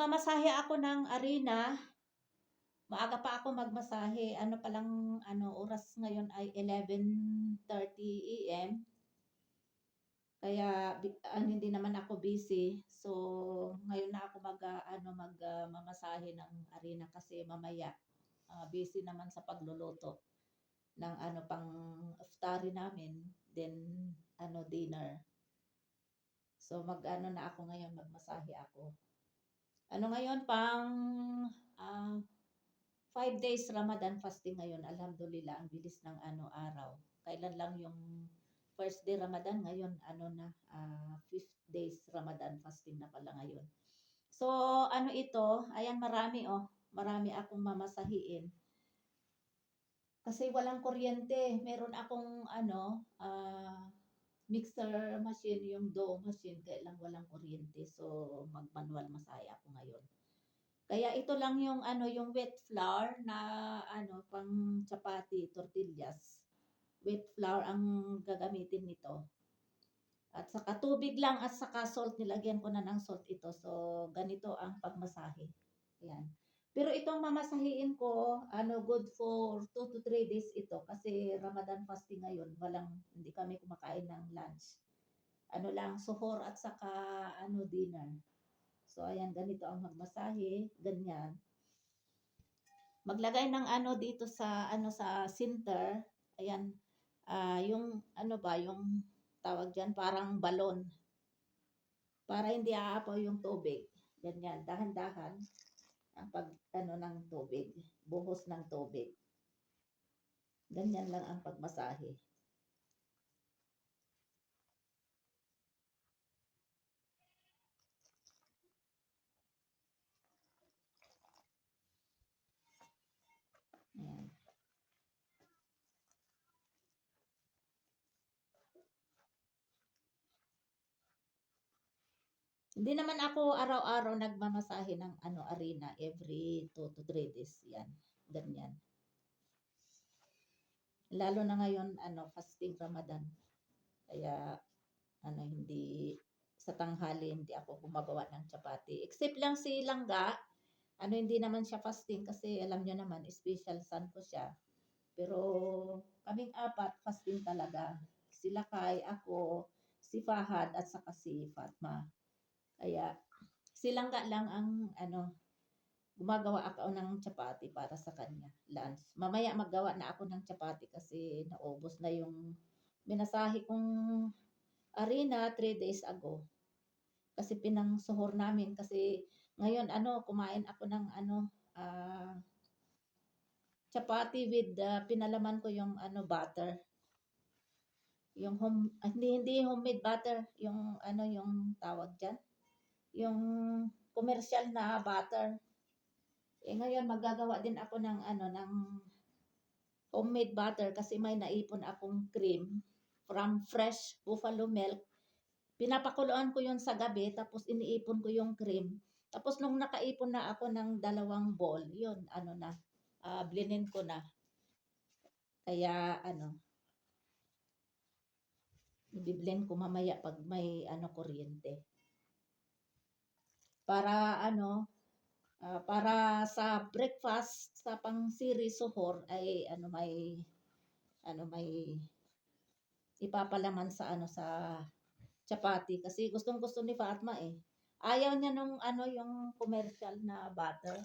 Magmamasahe ako ng arena. Maaga pa ako magmasahe. Ano pa lang, oras ngayon ay 11:30 AM. Kaya hindi naman ako busy. So, ngayon na ako magmamasahe ng arena kasi mamaya busy naman sa pagluluto ng pang iftari namin, then dinner. So na ako ngayon, magmasahe ako. Ngayon pang 5 days Ramadan fasting ngayon. Alhamdulillah, ang bilis ng araw. Kailan lang yung first day Ramadan, ngayon 5th days Ramadan fasting na pala ngayon. So ito, ayan, marami akong mamasahiin. Kasi walang kuryente. Meron akong mixer machine, yung dough machine, kaya lang walang kuryente. So mag-manual masahe ako ngayon. Kaya ito lang yung yung wet flour na pang chapati, tortillas. Wet flour ang gagamitin nito. At saka tubig lang at saka salt, nilagyan ko na ng salt ito. So ganito ang pagmasahe. Ayan. Pero itong mamasahiin ko, good for 2 to 3 days ito kasi Ramadan fasting ngayon, hindi kami kumakain ng lunch. Suhoor at saka dinner. So ayan, ganito ang magmasahe, ganyan. Maglagay ng dito sa sa center, ayan, yung yung tawag diyan, parang balon. Para hindi aapaw yung tubig. Ganyan, dahan-dahan ang ng tubig, buhos ng tubig. Ganyan lang ang pagmasahe. Ayan. Hindi naman ako araw-araw nagmamasahe ng arena, every 2 to 3 days yan. Ganyan. Lalo na ngayon fasting Ramadan. Kaya hindi sa tanghali hindi ako gumagawa ng chapati. Except lang si Langga, hindi naman siya fasting kasi alam niyo naman special son ko siya. Pero kaming apat fasting talaga. Sila Kai, ako, si Fahad at saka si Fatma. Kaya si Langga lang ang gumagawa ako ng chapati para sa kanya, lunch. Mamaya maggawa na ako ng chapati kasi naubos na yung minasahe kong arena 3 days ago. Kasi pinangsuhor namin kasi ngayon kumain ako ng chapati with pinalaman ko yung butter. Yung hindi homemade butter, yung yung tawag diyan. Yung commercial na butter. Ngayon maggagawa din ako ng ng homemade butter kasi may naipon akong cream from fresh buffalo milk. Pinapakuluan ko yun sa gabi tapos iniipon ko yung cream. Tapos nung nakaipon na ako ng 2 bowl, yun blendin ko na. Kaya i-blend ko mamaya pag may kuryente. Para para sa breakfast, sa pang-siri suhor ay may ipapalaman sa sa chapati kasi gustong-gusto ni Fatma eh. Ayaw niya nung yung commercial na butter.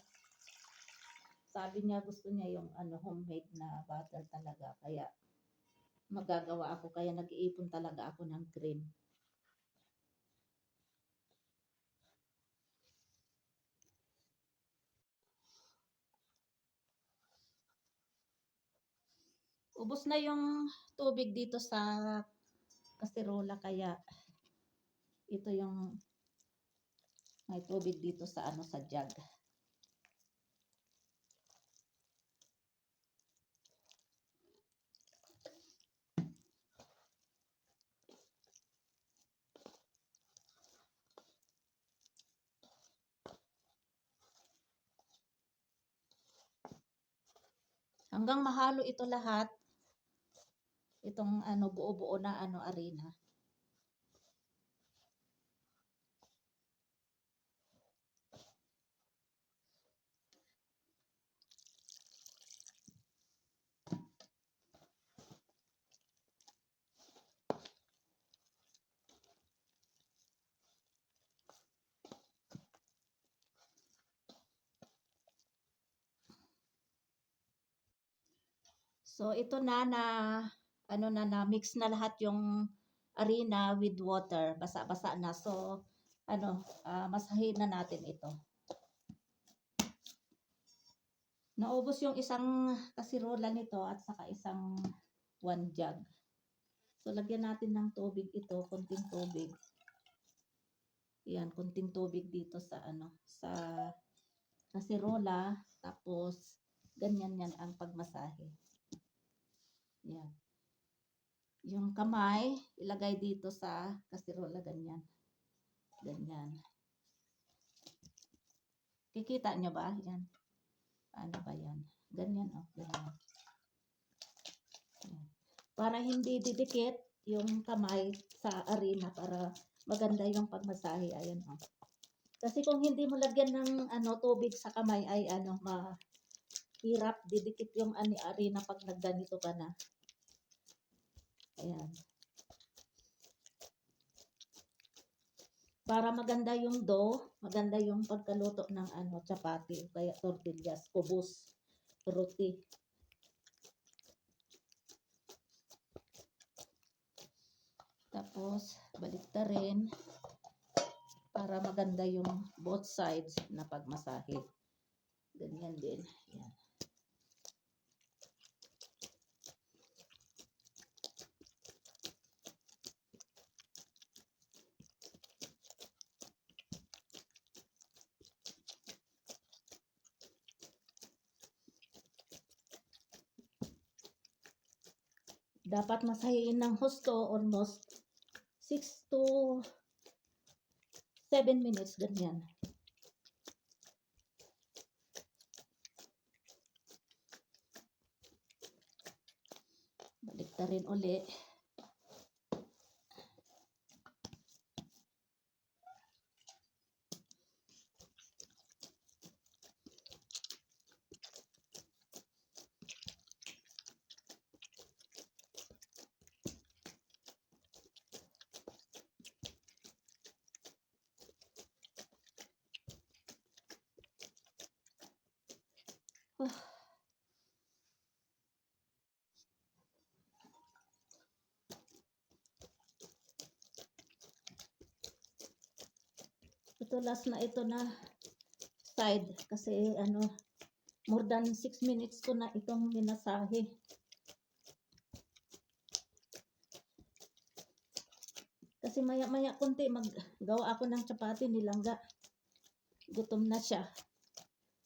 Sabi niya gusto niya yung homemade na butter talaga. Kaya magagawa ako, kaya nag-iipon talaga ako ng cream. Ubos na yung tubig dito sa kaserola kaya ito yung may tubig dito sa sa jug. Hanggang mahalo ito lahat. Itong buo-buo na arena. So ito na ano na mix na lahat yung arena with water, basa-basa na. So ano, masahin na natin ito. Naubos yung isang kasirola nito at saka isang 1 jug. So lagyan natin ng tubig ito, konting tubig. Yan, konting tubig dito sa ano, sa kasirola, tapos ganyan yan ang pagmasahe. Yan. Yung kamay, ilagay dito sa kasirola, ganyan. Ganyan. Kikita nyo ba? Yan. Paano ba yan? Ganyan, oh. Ganyan. Yan. Para hindi didikit yung kamay sa arena, para maganda yung pagmasahe. Ayan, oh. Kasi kung hindi mo lagyan ng ano, tubig sa kamay, ay ano, mahirap didikit yung arena pag nagganito ka na. Ayan. Para maganda yung dough, maganda yung pagkaluto ng ano, chapati, kaya tortillas, kubos, roti. Tapos, baliktarin para maganda yung both sides na pagmasahe. Ganyan din. Yan. Dapat masahin ng husto almost 6 to 7 minutes, ganyan. Baliktarin uli. Ito last na ito na side kasi ano, more than 6 minutes ko na itong minasahe. Kasi maya-maya konti maggawa ako ng chapati nilangga. Gutom na siya.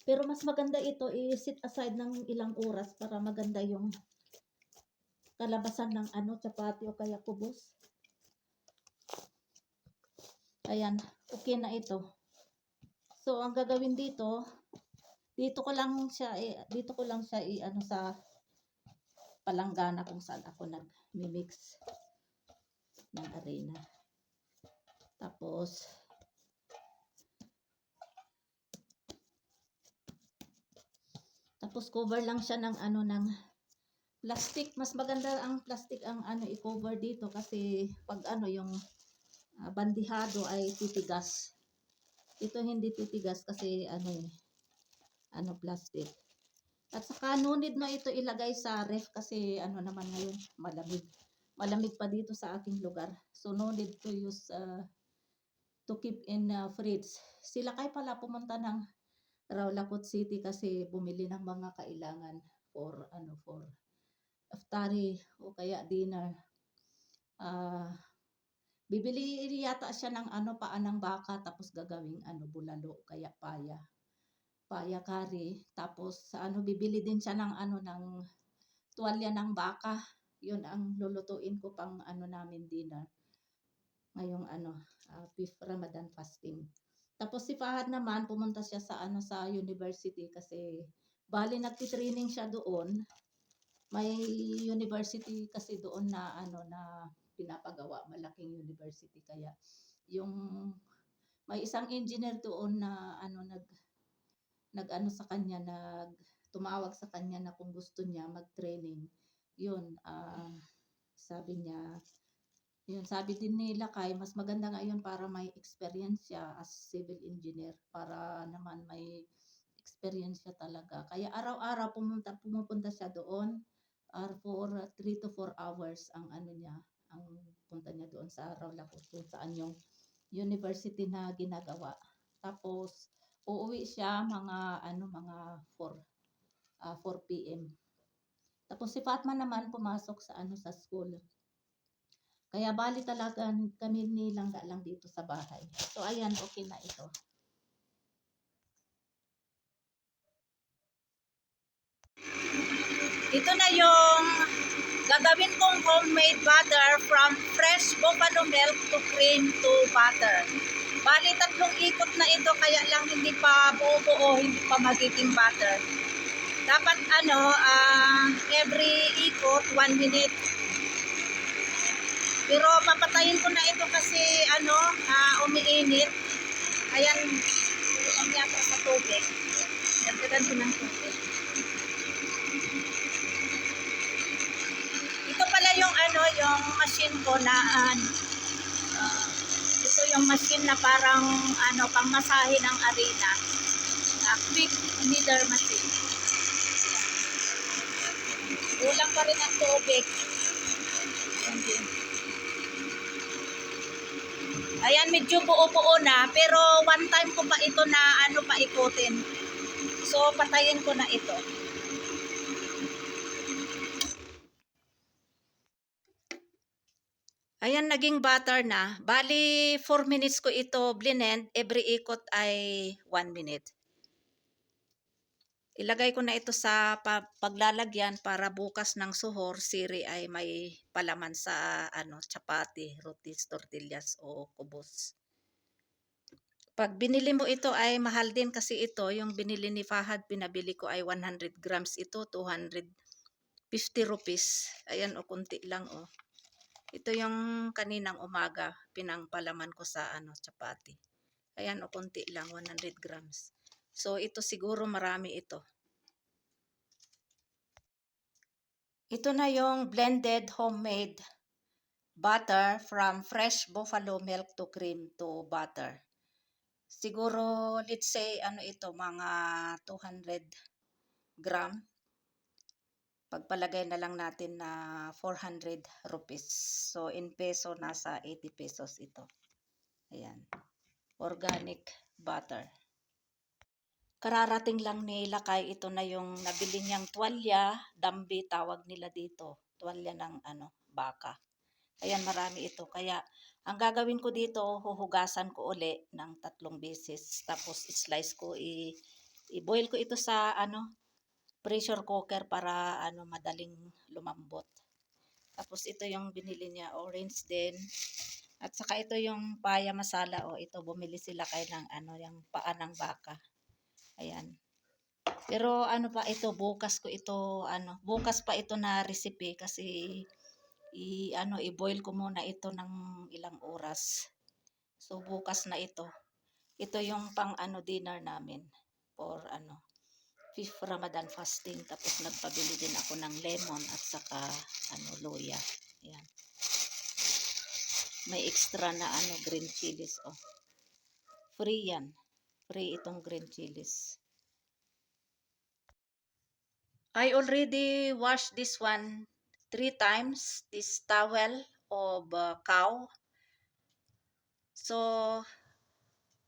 Pero mas maganda ito i-set aside ng ilang oras para maganda yung kalabasan ng ano, chapati o kaya kubos. Ayan, okay na ito. So ang gagawin dito, dito ko lang siya ano sa palanggana kung saan ako nag-mix ng arena. Tapos cover lang siya ng ano, ng plastic. Mas maganda ang plastic ang ano i-cover dito kasi pag ano yung bandihado ay titigas. Ito hindi titigas kasi ano plastic. At saka no need na ito ilagay sa ref kasi ano naman ngayon malamig. Malamig pa dito sa aking lugar. So no need to use to keep in fridge. Sila kay pala pumunta ng Rawlacot City kasi bumili ng mga kailangan for iftari o kaya dinner. Bibili yata siya ng paa ng baka tapos gagawing bulalo kaya paya curry, tapos bibili din siya ng ng tuwalya ng baka. Yun ang lulutuin ko pang namin dinner ngayong fifth Ramadan fasting. Tapos si Fahad naman pumunta siya sa sa university kasi bali nagti-training siya doon. May university kasi doon na na pinapagawa, malaking university, kaya yung may isang engineer doon na nag sa kanya, tumawag sa kanya na kung gusto niya mag-training. Yun, sabi niya, yun, sabi din nila kay mas maganda ngayon para may experience siya as civil engineer, para naman may experience siya talaga. Kaya araw-araw pumupunta siya doon or for 3 to 4 hours ang ano niya, ang punta niya doon sa Rawlaco kung saan yung university na ginagawa. Tapos uuwi siya mga ano mga 4 PM. Tapos si Fatma naman pumasok sa ano sa school. Kaya bali talaga kami ni Langga lang dito sa bahay. So ayan, okay na ito. Ito na yung gagawin kong homemade butter from fresh buffalo milk to cream to butter. Bali 3 ikot na ito kaya lang hindi pa buo-buo, hindi pa magiging butter. Dapat ano, every ikot 1 minute. Pero papatayin ko na ito kasi ano, umiinit. Ayan, umiyata sa tubig. Dagdagan ko ng tubig. Ito pala yung ano, yung machine ko na ito yung machine na parang ano, pangmasahe ng arena. Quick kneader machine. Kulang pa rin ang tubig. Ayan, medyo buo-buo na, pero one time ko pa ito na ano pa ikutin. So, patayin ko na ito. Ayan, naging butter na. Bali, 4 minutes ko ito blend. Every ikot ay 1 minute. Ilagay ko na ito sa paglalagyan para bukas ng suhor, siri ay may palaman sa ano, chapati, rotis, tortillas o kubos. Pag binili mo ito ay mahal din kasi ito, yung binili ni Fahad, pinabili ko ay 100 grams ito, 250 rupees. Ayan o, kunti lang o. Ito yung kaninang umaga, pinangpalaman ko sa ano, chapati. Ayan o, kunti lang, 100 grams. So, ito siguro marami ito. Ito na yung blended homemade butter from fresh buffalo milk to cream to butter. Siguro, let's say, ano ito, mga 200 gram. Pagpalagay na lang natin na 400 rupees. So, in peso, nasa 80 pesos ito. Ayan. Organic butter. Kararating lang ni Lakay, ito na yung nabili niyang tuwalya, dambi tawag nila dito. Tuwalya ng ano, baka. Ayan, marami ito. Kaya, ang gagawin ko dito, huhugasan ko uli ng 3 beses. Tapos, slice ko, i-boil ko ito sa ano, pressure cooker para ano, madaling lumambot. Tapos, ito yung binili niya, orange din. At saka ito yung paya masala. O, ito, bumili sila kay ng ano, yung paa ng baka. Ayan. Pero ano pa ito, bukas ko ito, ano, bukas pa ito na recipe kasi i-boil ko muna ito ng ilang oras. So bukas na ito. Ito yung pang ano dinner namin for ano 5th Ramadan fasting. Tapos nagpabili din ako ng lemon at saka ano luya. Ayan. May extra na ano green chilies oh. Free yan. Free itong green chilies. I already washed this one 3 times, this towel of cow. So,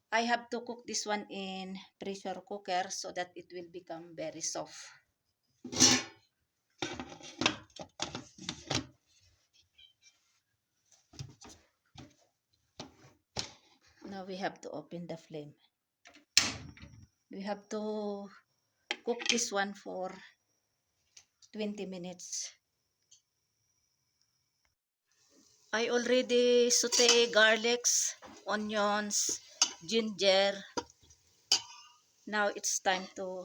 I have to cook this one in pressure cooker so that it will become very soft. Now we have to open the flame. We have to cook this one for 20 minutes. I already saute garlics, onions, ginger. Now it's time to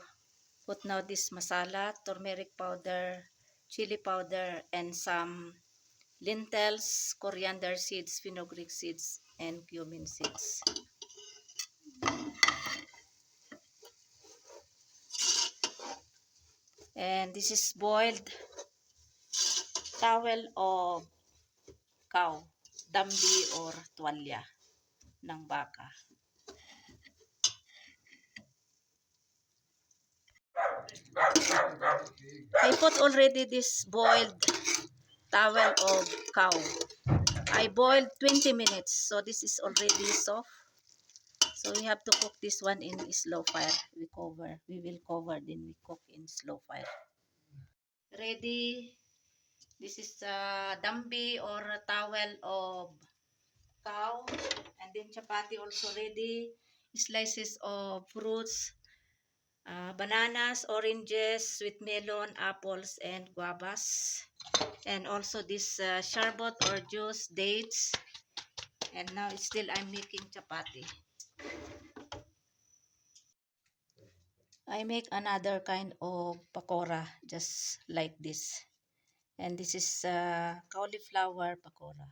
put now this masala, turmeric powder, chili powder, and some lentils, coriander seeds, fenugreek seeds, and cumin seeds. And this is boiled towel of cow, dambi or tuwalya ng baka. I put already this boiled towel of cow. I boiled 20 minutes. So this is already soft. So we have to cook this one in slow fire. We will cover, then we cook in slow fire. Ready. This is a dambi or a towel of cow. And then chapati also ready. Slices of fruits. Bananas, oranges, sweet melon, apples, and guavas. And also this sherbet or juice, dates. And now still I'm making chapati. I make another kind of pakora, just like this. And this is cauliflower pakora.